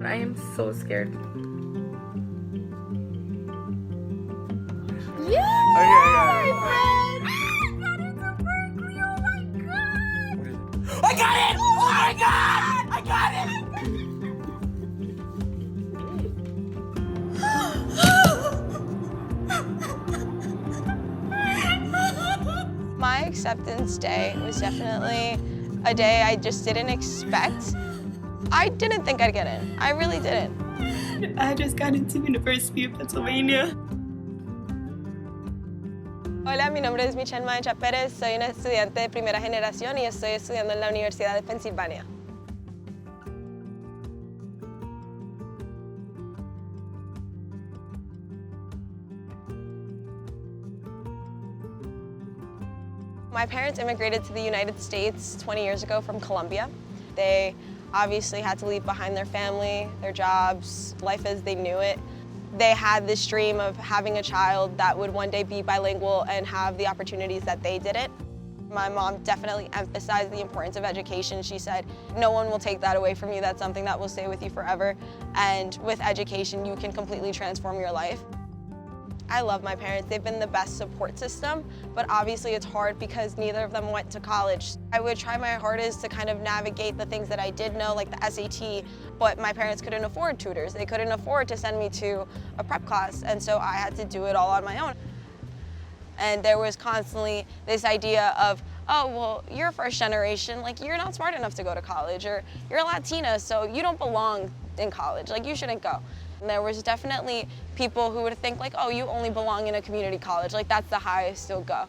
I am so scared. Yeah! Okay. I got it! Oh my God! I got it! My acceptance day was definitely a day I just didn't expect. I didn't think I'd get in. I really didn't. I just got into University of Pennsylvania. Hola, mi nombre es Michelle Mancha Pérez, soy una estudiante de primera generación y estoy estudiando en la Universidad de Pensilvania. My parents immigrated to the United States 20 years ago from Colombia. They obviously had to leave behind their family, their jobs, life as they knew it. They had this dream of having a child that would one day be bilingual and have the opportunities that they didn't. My mom definitely emphasized the importance of education. She said, no one will take that away from you. That's something that will stay with you forever. And with education, you can completely transform your life. I love my parents. They've been the best support system, but obviously it's hard because neither of them went to college. I would try my hardest to kind of navigate the things that I did know, like the SAT, but my parents couldn't afford tutors. They couldn't afford to send me to a prep class, and so I had to do it all on my own. And there was constantly this idea of, oh, well, you're first generation, like you're not smart enough to go to college, or you're Latina, so you don't belong in college, like you shouldn't go. And there was definitely people who would think like, oh, you only belong in a community college, like that's the highest you'll go.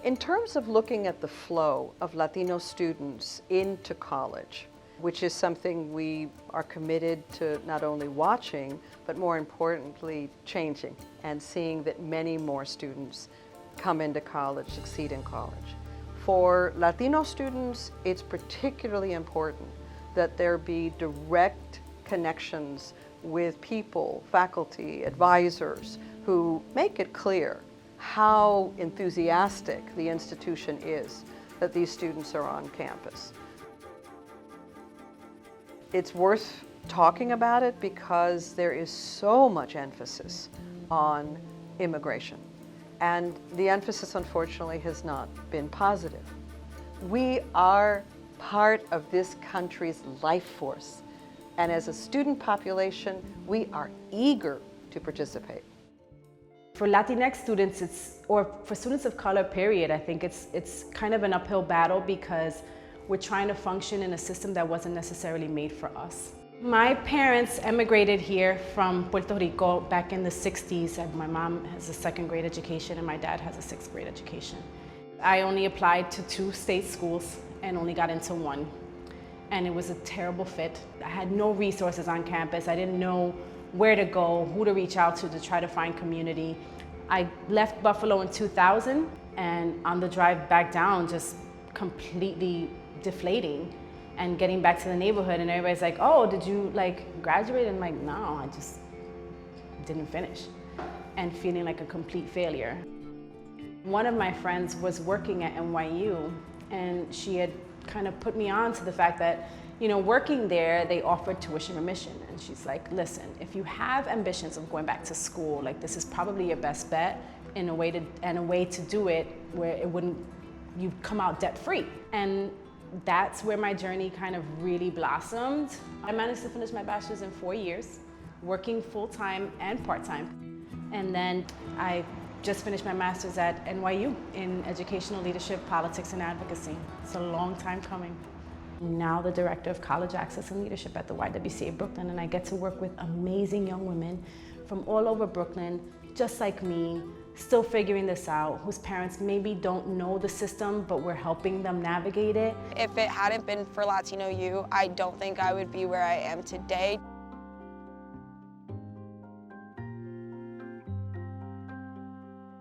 In terms of looking at the flow of Latino students into college, which is something we are committed to not only watching, but more importantly, changing and seeing that many more students come into college, succeed in college. For Latino students, it's particularly important that there be direct connections with people, faculty, advisors, who make it clear how enthusiastic the institution is that these students are on campus. It's worth talking about it because there is so much emphasis on immigration. And the emphasis, unfortunately, has not been positive. We are part of this country's life force. And as a student population, we are eager to participate. For Latinx students, or for students of color, period, I think it's kind of an uphill battle because we're trying to function in a system that wasn't necessarily made for us. My parents emigrated here from Puerto Rico back in the 60s. My mom has a second grade education and my dad has a sixth grade education. I only applied to 2 state schools and only got into 1. And it was a terrible fit. I had no resources on campus. I didn't know where to go, who to reach out to try to find community. I left Buffalo in 2000 and on the drive back down, just completely deflating. And getting back to the neighborhood and everybody's like, oh, did you like graduate? And I'm like, no, I just didn't finish. And feeling like a complete failure. One of my friends was working at NYU and she had kind of put me on to the fact that, you know, working there, they offered tuition remission. And she's like, listen, if you have ambitions of going back to school, like this is probably your best bet in a way to do it where it wouldn't, you'd come out debt free. And that's where my journey kind of really blossomed. I managed to finish my bachelor's in 4 years, working full-time and part-time. And then I just finished my master's at NYU in educational leadership, politics, and advocacy. It's a long time coming. I'm now the director of college access and leadership at the YWCA Brooklyn, and I get to work with amazing young women from all over Brooklyn, just like me, still figuring this out, whose parents maybe don't know the system, but we're helping them navigate it. If it hadn't been for Latino U, I don't think I would be where I am today.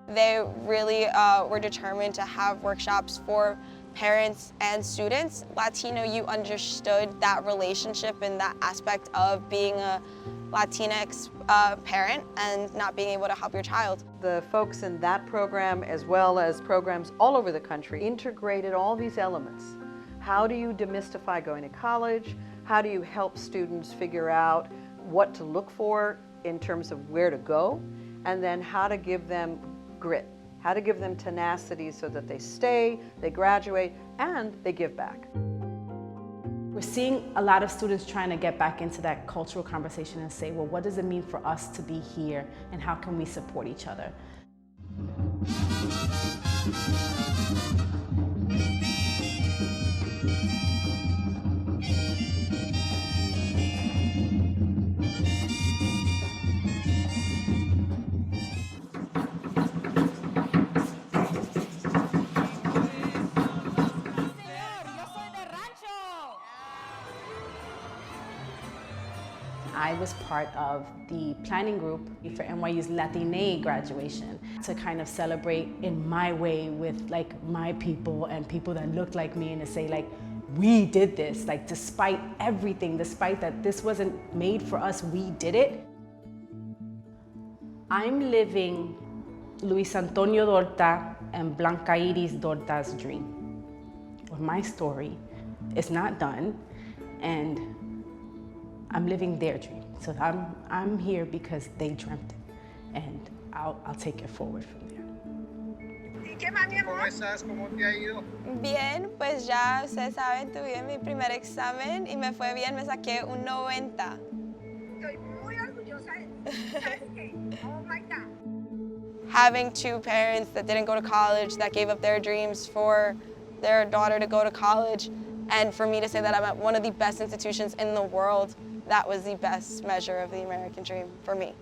They really were determined to have workshops for parents and students. Latino U understood that relationship and that aspect of being a Latinx parent and not being able to help your child. The folks in that program, as well as programs all over the country, integrated all these elements. How do you demystify going to college? How do you help students figure out what to look for in terms of where to go? And then how to give them grit, how to give them tenacity so that they stay, they graduate, and they give back. We're seeing a lot of students trying to get back into that cultural conversation and say, well, what does it mean for us to be here and how can we support each other? I was part of the planning group for NYU's Latina graduation to kind of celebrate in my way with like my people and people that looked like me and to say like, we did this, like despite everything, despite that this wasn't made for us, we did it. I'm living Luis Antonio Dorta and Blanca Iris Dorta's dream. Or my story is not done, and I'm living their dream. So I'm here because they dreamt it, and I'll take it forward from there. ¿Cómo estás? ¿Cómo te ha ido? Bien, pues ya ustedes saben, tuve mi primer examen y me fue bien, me saqué un 90. Estoy muy orgullosa de ti. ¿Sabes qué? Oh my God. Having two parents that didn't go to college, that gave up their dreams for their daughter to go to college, and for me to say that I'm at one of the best institutions in the world, that was the best measure of the American dream for me.